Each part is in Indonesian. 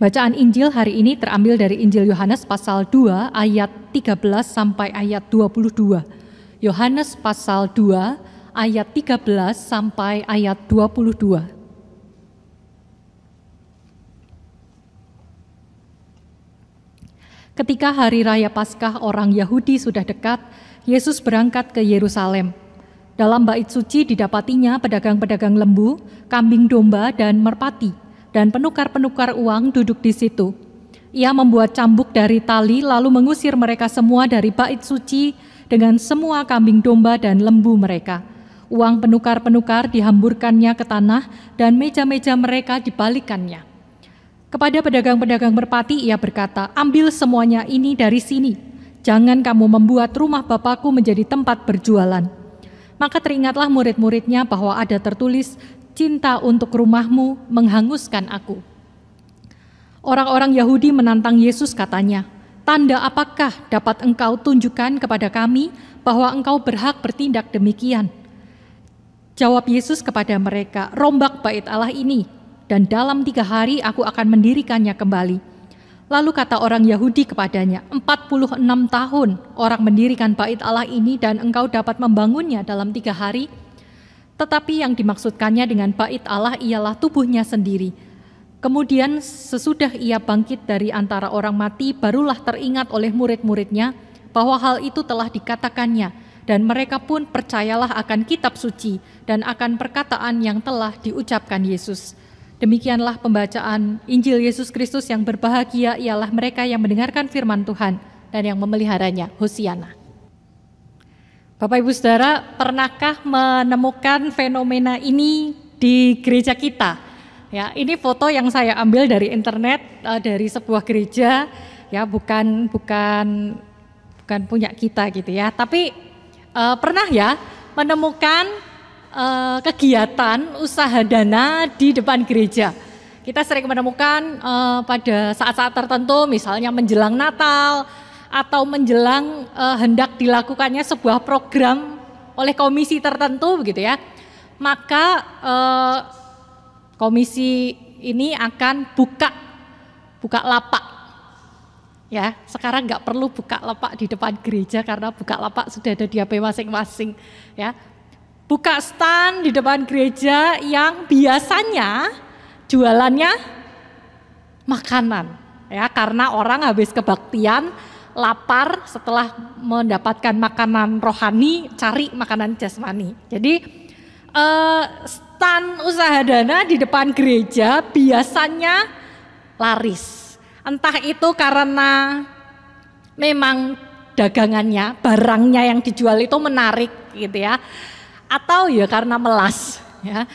Bacaan Injil hari ini terambil dari Injil Yohanes pasal 2 ayat 13 sampai ayat 22. Yohanes pasal 2 ayat 13 sampai ayat 22. Ketika hari raya Paskah orang Yahudi sudah dekat, Yesus berangkat ke Yerusalem. Dalam bait suci didapatinya pedagang-pedagang lembu, kambing domba, dan merpati, dan penukar-penukar uang duduk di situ. Ia membuat cambuk dari tali lalu mengusir mereka semua dari bait suci dengan semua kambing domba dan lembu mereka. Uang penukar-penukar dihamburkannya ke tanah dan meja-meja mereka dibalikannya. Kepada pedagang-pedagang merpati ia berkata, "Ambil semuanya ini dari sini. Jangan kamu membuat rumah Bapakku menjadi tempat berjualan." Maka teringatlah murid-muridnya bahwa ada tertulis, "Cinta untuk rumahmu menghanguskan aku." Orang-orang Yahudi menantang Yesus, katanya, "Tanda apakah dapat engkau tunjukkan kepada kami bahwa engkau berhak bertindak demikian?" Jawab Yesus kepada mereka, "Rombak bait Allah ini, dan dalam 3 hari aku akan mendirikannya kembali." Lalu kata orang Yahudi kepadanya, 46 tahun orang mendirikan bait Allah ini dan engkau dapat membangunnya dalam 3 hari? Tetapi yang dimaksudkannya dengan bait Allah ialah tubuhnya sendiri. Kemudian sesudah ia bangkit dari antara orang mati, barulah teringat oleh murid-muridnya bahwa hal itu telah dikatakannya, dan mereka pun percayalah akan kitab suci dan akan perkataan yang telah diucapkan Yesus. Demikianlah pembacaan Injil Yesus Kristus. Yang berbahagia ialah mereka yang mendengarkan firman Tuhan dan yang memeliharanya. Hosiana. Bapak Ibu Saudara, pernahkah menemukan fenomena ini di gereja kita? Ya, ini foto yang saya ambil dari internet, dari sebuah gereja, ya bukan punya kita gitu ya. Tapi pernah ya menemukan kegiatan usaha dana di depan gereja. Kita sering menemukan pada saat-saat tertentu, misalnya menjelang Natal atau menjelang hendak dilakukannya sebuah program oleh komisi tertentu begitu ya. Maka komisi ini akan buka lapak. Ya, sekarang nggak perlu buka lapak di depan gereja karena buka lapak sudah ada di HP masing-masing ya. Buka stand di depan gereja yang biasanya jualannya makanan ya, karena orang habis kebaktian lapar, setelah mendapatkan makanan rohani cari makanan jasmani. Jadi stand usaha dana di depan gereja biasanya laris. Entah itu karena memang dagangannya, barangnya yang dijual itu menarik gitu ya, atau ya karena melas ya,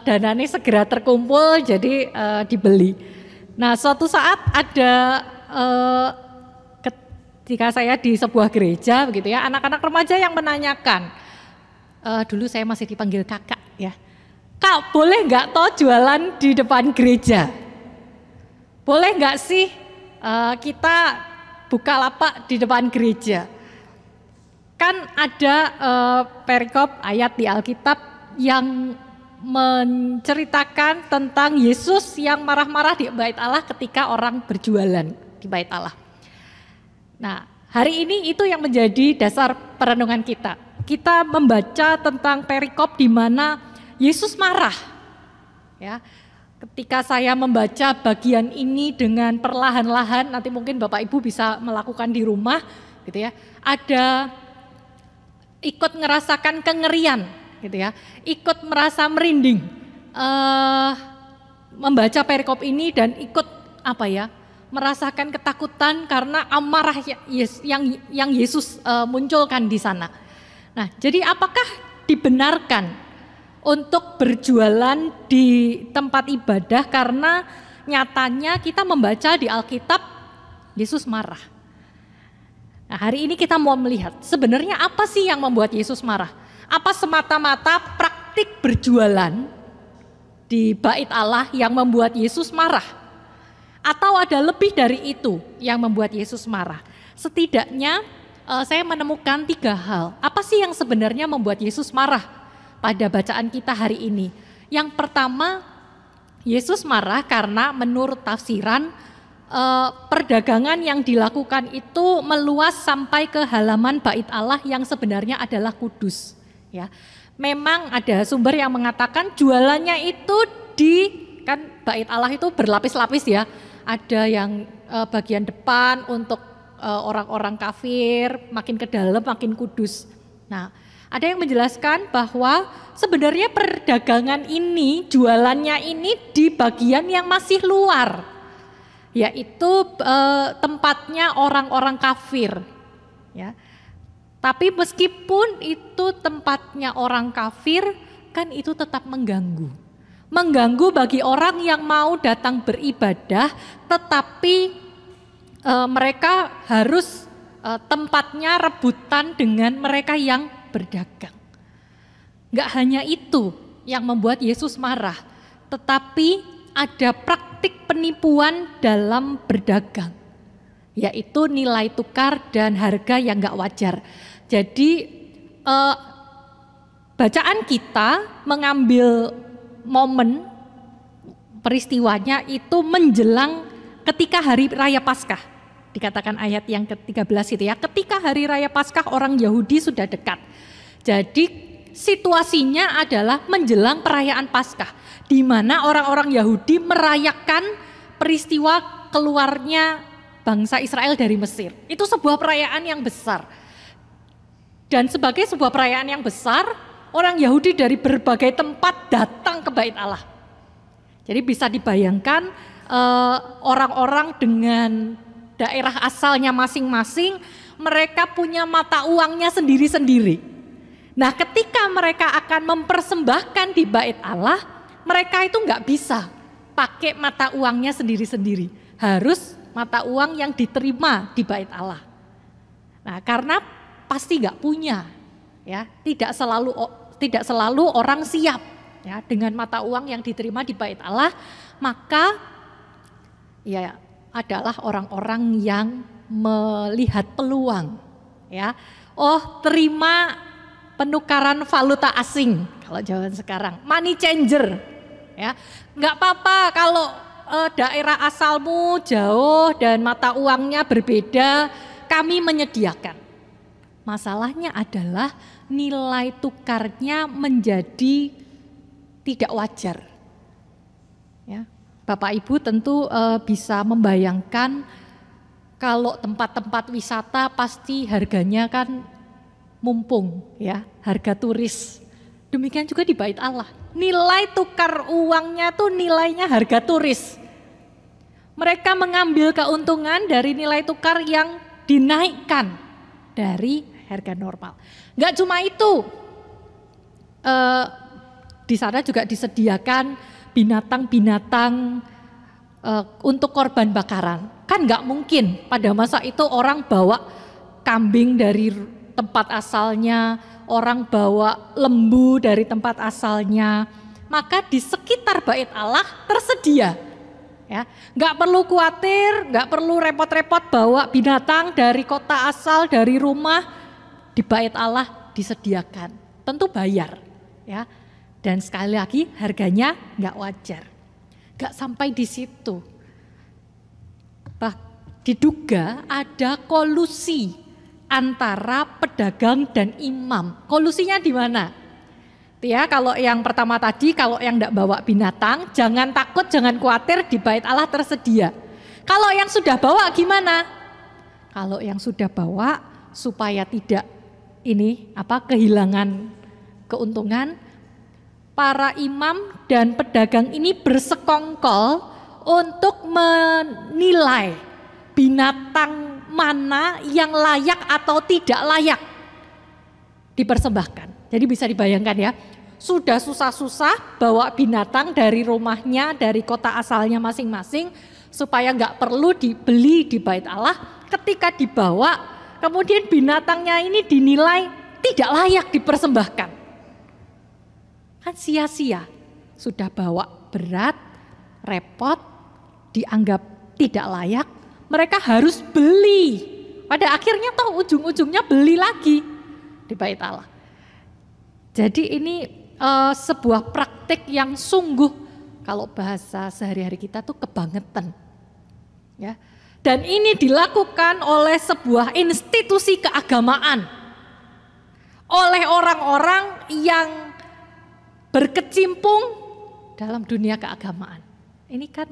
dananya segera terkumpul jadi dibeli. Nah, suatu saat ada ketika saya di sebuah gereja begitu ya, anak-anak remaja yang menanyakan, dulu saya masih dipanggil kakak ya, "Kak, boleh nggak toh jualan di depan gereja? Boleh nggak sih kita buka lapak di depan gereja?" Kan ada perikop ayat di Alkitab yang menceritakan tentang Yesus yang marah-marah di bait Allah ketika orang berjualan di bait Allah. Nah, hari ini itu yang menjadi dasar perenungan kita. Kita membaca tentang perikop di mana Yesus marah. Ya, ketika saya membaca bagian ini dengan perlahan-lahan, nanti mungkin Bapak Ibu bisa melakukan di rumah, gitu ya. Ada ikut ngerasakan kengerian gitu ya, ikut merasa merinding membaca perikop ini dan ikut merasakan ketakutan karena amarah yang Yesus munculkan di sana. Nah, jadi apakah dibenarkan untuk berjualan di tempat ibadah karena nyatanya kita membaca di Alkitab Yesus marah? Nah, hari ini kita mau melihat sebenarnya apa sih yang membuat Yesus marah? Apa semata-mata praktik berjualan di bait Allah yang membuat Yesus marah? Atau ada lebih dari itu yang membuat Yesus marah? Setidaknya saya menemukan 3 hal. Apa sih yang sebenarnya membuat Yesus marah pada bacaan kita hari ini? Yang pertama, Yesus marah karena menurut tafsiran perdagangan yang dilakukan itu meluas sampai ke halaman bait Allah yang sebenarnya adalah kudus. Ya, memang ada sumber yang mengatakan jualannya itu kan bait Allah itu berlapis-lapis ya. Ada yang bagian depan untuk orang-orang kafir, makin ke dalam makin kudus. Nah, ada yang menjelaskan bahwa sebenarnya perdagangan ini, jualannya ini di bagian yang masih luar, yaitu tempatnya orang-orang kafir. Ya. Tapi meskipun itu tempatnya orang kafir, kan itu tetap mengganggu. Mengganggu bagi orang yang mau datang beribadah, tetapi mereka harus tempatnya rebutan dengan mereka yang berdagang. Enggak hanya itu yang membuat Yesus marah, tetapi ada praktik penipuan dalam berdagang, yaitu nilai tukar dan harga yang enggak wajar. Jadi bacaan kita mengambil momen peristiwanya itu menjelang ketika hari raya Paskah. Dikatakan ayat yang ke-13 itu ya, ketika hari raya Paskah orang Yahudi sudah dekat. Jadi situasinya adalah menjelang perayaan Paskah, di mana orang-orang Yahudi merayakan peristiwa keluarnya bangsa Israel dari Mesir. Itu sebuah perayaan yang besar. Dan sebagai sebuah perayaan yang besar, orang Yahudi dari berbagai tempat datang ke bait Allah. Jadi bisa dibayangkan orang-orang dengan daerah asalnya masing-masing, mereka punya mata uangnya sendiri-sendiri. Nah, ketika mereka akan mempersembahkan di bait Allah, mereka itu nggak bisa pakai mata uangnya sendiri-sendiri. Harus mata uang yang diterima di bait Allah. Nah, karena pasti nggak punya, ya, tidak selalu orang siap ya dengan mata uang yang diterima di bait Allah, maka ya adalah orang-orang yang melihat peluang, ya. Oh, terima penukaran valuta asing kalau zaman sekarang, money changer, ya. Nggak apa-apa kalau daerah asalmu jauh dan mata uangnya berbeda, kami menyediakan. Masalahnya adalah nilai tukarnya menjadi tidak wajar, ya. Bapak Ibu tentu bisa membayangkan kalau tempat-tempat wisata pasti harganya kan mumpung ya, harga turis. Demikian juga di bait Allah. Nilai tukar uangnya tuh nilainya harga turis. Mereka mengambil keuntungan dari nilai tukar yang dinaikkan dari harga normal. Enggak cuma itu. Di sana juga disediakan binatang-binatang untuk korban bakaran. Kan nggak mungkin pada masa itu orang bawa kambing dari tempat asalnya, orang bawa lembu dari tempat asalnya. Maka di sekitar bait Allah tersedia. Ya, nggak perlu khawatir, nggak perlu repot-repot bawa binatang dari kota asal, dari rumah, di bait Allah disediakan. Tentu bayar, ya. Dan sekali lagi harganya nggak wajar. Nggak sampai di situ. Diduga ada kolusi antara pedagang dan imam. Kolusinya di mana? Ya, kalau yang pertama tadi, kalau yang nggak bawa binatang, jangan takut, jangan khawatir, di bait Allah tersedia. Kalau yang sudah bawa gimana? Kalau yang sudah bawa supaya tidak kehilangan keuntungan, para imam dan pedagang ini bersekongkol untuk menilai binatang mana yang layak atau tidak layak dipersembahkan. Jadi bisa dibayangkan ya, sudah susah-susah bawa binatang dari rumahnya, dari kota asalnya masing-masing, supaya nggak perlu dibeli di bait Allah. Ketika dibawa, kemudian binatangnya ini dinilai tidak layak dipersembahkan. Kan sia-sia, sudah bawa berat, repot, dianggap tidak layak, mereka harus beli. Pada akhirnya toh ujung-ujungnya beli lagi di bait Allah. Jadi ini sebuah praktik yang sungguh kalau bahasa sehari-hari kita tuh kebangetan. Ya. Dan ini dilakukan oleh sebuah institusi keagamaan. Oleh orang-orang yang berkecimpung dalam dunia keagamaan. Ini kan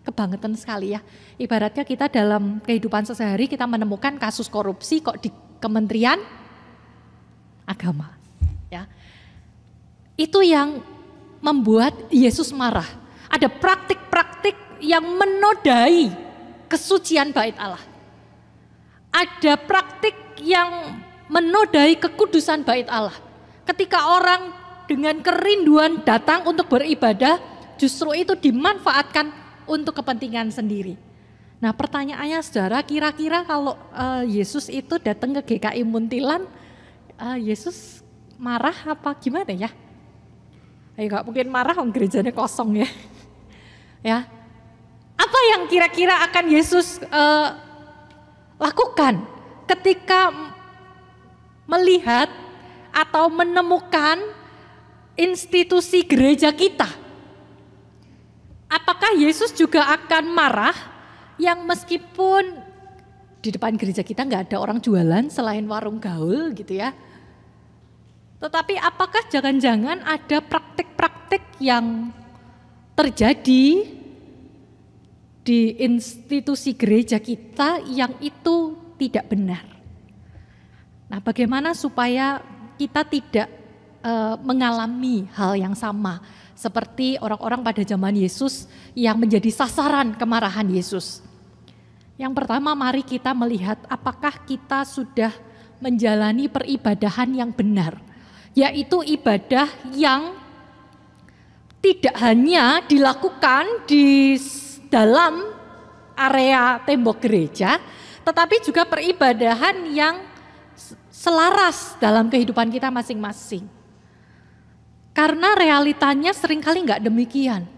kebangetan sekali ya. Ibaratnya kita dalam kehidupan sehari-hari kita menemukan kasus korupsi kok di Kementerian Agama. Ya. Itu yang membuat Yesus marah. Ada praktik-praktik yang menodai kesucian bait Allah. Ada praktik yang menodai kekudusan bait Allah. Ketika orang dengan kerinduan datang untuk beribadah, justru itu dimanfaatkan untuk kepentingan sendiri. Nah, pertanyaannya saudara, kira-kira kalau Yesus itu datang ke GKI Muntilan, Yesus marah apa gimana ya? Gak mungkin marah, gerejanya kosong ya. Ya. Apa yang kira-kira akan Yesus lakukan ketika melihat atau menemukan institusi gereja kita? Apakah Yesus juga akan marah yang meskipun di depan gereja kita nggak ada orang jualan selain warung gaul gitu ya? Tetapi apakah jangan-jangan ada praktik-praktik yang terjadi di institusi gereja kita yang itu tidak benar? Nah, bagaimana supaya kita tidak mengalami hal yang sama seperti orang-orang pada zaman Yesus yang menjadi sasaran kemarahan Yesus? Yang pertama, mari kita melihat apakah kita sudah menjalani peribadahan yang benar, yaitu ibadah yang tidak hanya dilakukan di dalam area tembok gereja, tetapi juga peribadahan yang selaras dalam kehidupan kita masing-masing. Karena realitanya seringkali nggak demikian.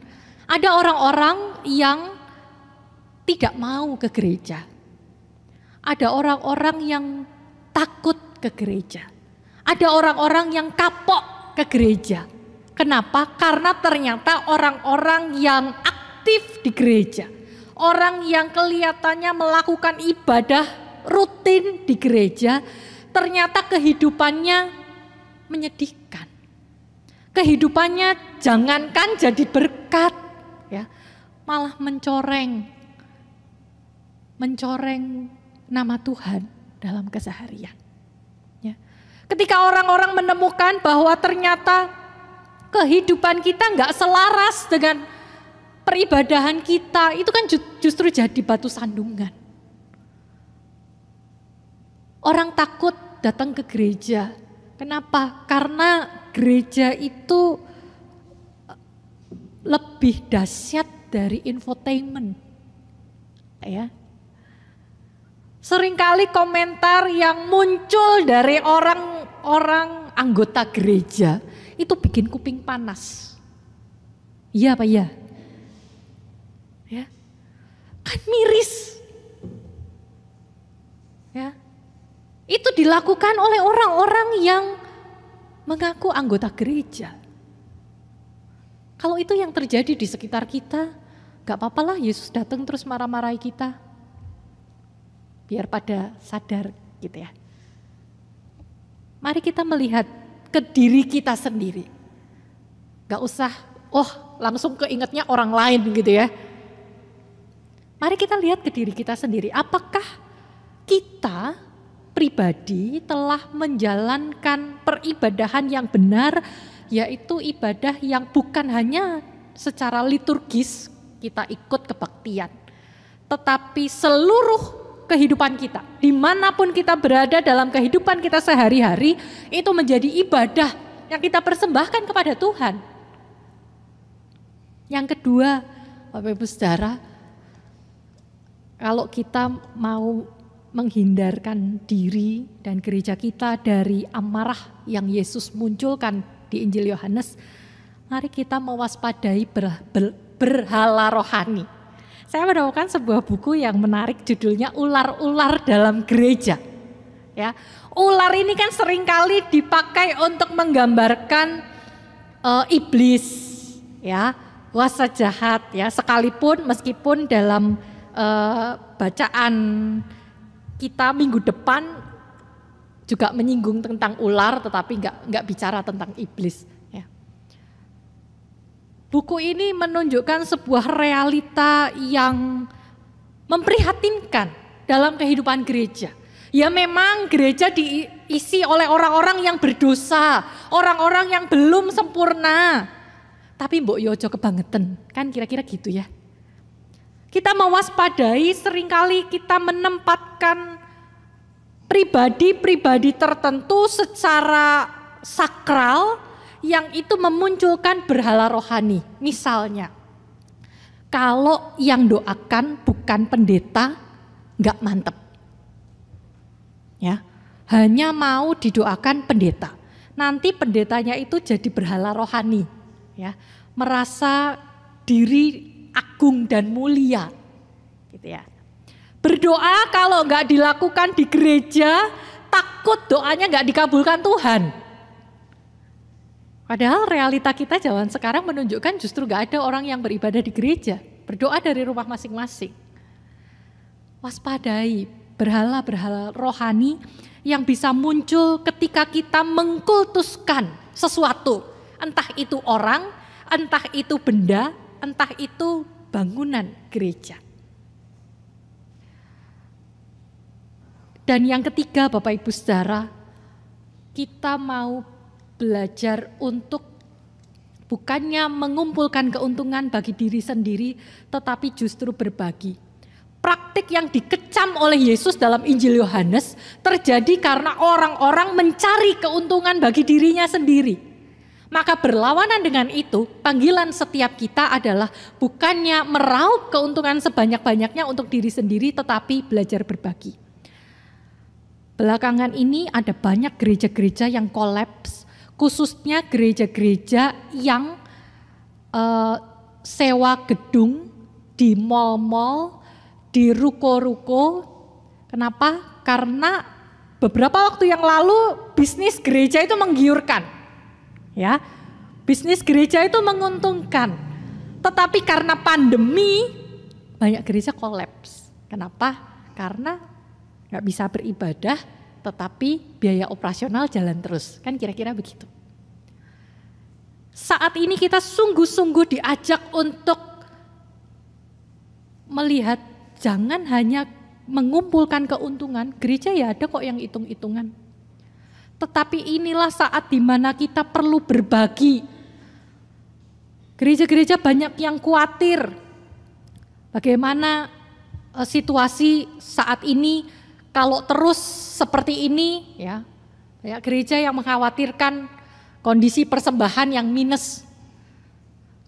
Ada orang-orang yang tidak mau ke gereja. Ada orang-orang yang takut ke gereja. Ada orang-orang yang kapok ke gereja. Kenapa? Karena ternyata orang-orang yang aktif di gereja, orang yang kelihatannya melakukan ibadah rutin di gereja, ternyata kehidupannya menyedihkan. Kehidupannya jangankan jadi berkat, ya, malah mencoreng nama Tuhan dalam keseharian. Ya. Ketika orang-orang menemukan bahwa ternyata kehidupan kita nggak selaras dengan peribadahan kita, itu kan justru jadi batu sandungan. Orang takut datang ke gereja. Kenapa? Karena gereja itu lebih dahsyat dari infotainment. Ya. Seringkali komentar yang muncul dari orang-orang anggota gereja itu bikin kuping panas. Iya apa iya? Ya, kan miris. Ya, itu dilakukan oleh orang-orang yang mengaku anggota gereja. Kalau itu yang terjadi di sekitar kita, gak apa-apalah Yesus datang terus marah-marahi kita. Biar pada sadar gitu ya. Mari kita melihat ke diri kita sendiri. Gak usah, langsung keingetnya orang lain gitu ya. Mari kita lihat ke diri kita sendiri. Apakah kita pribadi telah menjalankan peribadahan yang benar, yaitu ibadah yang bukan hanya secara liturgis kita ikut kebaktian, tetapi seluruh kehidupan kita, dimanapun kita berada dalam kehidupan kita sehari-hari, itu menjadi ibadah yang kita persembahkan kepada Tuhan. Yang kedua, Bapak Ibu Saudara, kalau kita mau menghindarkan diri dan gereja kita dari amarah yang Yesus munculkan di Injil Yohanes, mari kita mewaspadai berhala rohani. Saya menemukan sebuah buku yang menarik, judulnya Ular-ular dalam Gereja. Ya, ular ini kan seringkali dipakai untuk menggambarkan iblis, ya, kuasa jahat ya, sekalipun meskipun dalam bacaan kita minggu depan juga menyinggung tentang ular, tetapi nggak bicara tentang iblis. Ya. Buku ini menunjukkan sebuah realita yang memprihatinkan dalam kehidupan gereja. Ya memang gereja diisi oleh orang-orang yang berdosa, orang-orang yang belum sempurna. Tapi mbok yojo kebangetan, kan kira-kira gitu ya. Kita mewaspadai, seringkali kita menempatkan pribadi-pribadi tertentu secara sakral yang itu memunculkan berhala rohani. Misalnya, kalau yang doakan bukan pendeta, nggak mantep. Ya, hanya mau didoakan pendeta. Nanti pendetanya itu jadi berhala rohani, ya, merasa diri agung dan mulia, gitu ya. Berdoa kalau nggak dilakukan di gereja, takut doanya nggak dikabulkan Tuhan. Padahal realita kita zaman sekarang menunjukkan justru nggak ada orang yang beribadah di gereja, berdoa dari rumah masing-masing. Waspadai berhala-berhala rohani yang bisa muncul ketika kita mengkultuskan sesuatu, entah itu orang, entah itu benda, entah itu bangunan gereja. Dan yang ketiga, Bapak Ibu Saudara, kita mau belajar untuk bukannya mengumpulkan keuntungan bagi diri sendiri, tetapi justru berbagi. Praktik yang dikecam oleh Yesus dalam Injil Yohanes terjadi karena orang-orang mencari keuntungan bagi dirinya sendiri. Maka berlawanan dengan itu, panggilan setiap kita adalah bukannya meraup keuntungan sebanyak-banyaknya untuk diri sendiri, tetapi belajar berbagi. Belakangan ini ada banyak gereja-gereja yang kolaps, khususnya gereja-gereja yang sewa gedung di mal-mal, di ruko-ruko. Kenapa? Karena beberapa waktu yang lalu bisnis gereja itu menggiurkan. Ya, bisnis gereja itu menguntungkan, tetapi karena pandemi banyak gereja kolaps. Kenapa? Karena nggak bisa beribadah, tetapi biaya operasional jalan terus. Kan kira-kira begitu. Saat ini kita sungguh-sungguh diajak untuk melihat, jangan hanya mengumpulkan keuntungan. Gereja ya ada kok yang hitung-hitungan. Tetapi inilah saat di mana kita perlu berbagi. Gereja-gereja banyak yang khawatir bagaimana situasi saat ini kalau terus seperti ini, ya. Banyak gereja yang mengkhawatirkan kondisi persembahan yang minus.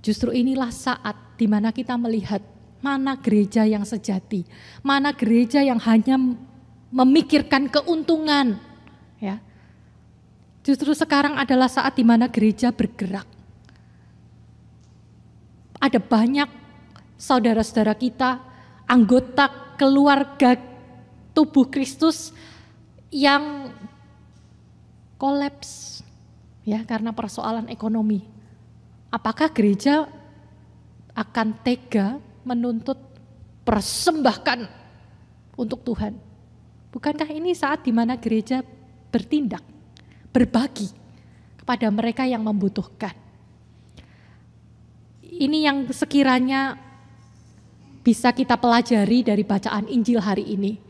Justru inilah saat di mana kita melihat mana gereja yang sejati, mana gereja yang hanya memikirkan keuntungan, ya. Justru sekarang adalah saat di mana gereja bergerak. Ada banyak saudara-saudara kita, anggota keluarga tubuh Kristus yang kolaps ya karena persoalan ekonomi. Apakah gereja akan tega menuntut persembahkan untuk Tuhan? Bukankah ini saat di mana gereja bertindak, berbagi kepada mereka yang membutuhkan? Ini yang sekiranya bisa kita pelajari dari bacaan Injil hari ini.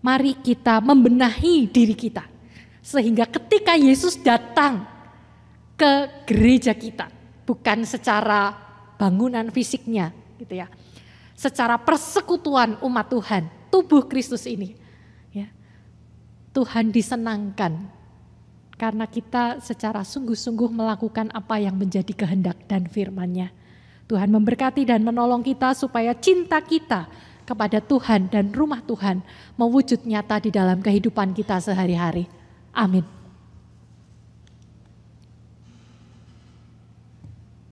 Mari kita membenahi diri kita, sehingga ketika Yesus datang ke gereja kita, bukan secara bangunan fisiknya, gitu ya, secara persekutuan umat Tuhan, tubuh Kristus ini, ya, Tuhan disenangkan karena kita secara sungguh-sungguh melakukan apa yang menjadi kehendak dan firman-Nya. Tuhan memberkati dan menolong kita supaya cinta kita kepada Tuhan dan rumah Tuhan mewujud nyata di dalam kehidupan kita sehari-hari. Amin.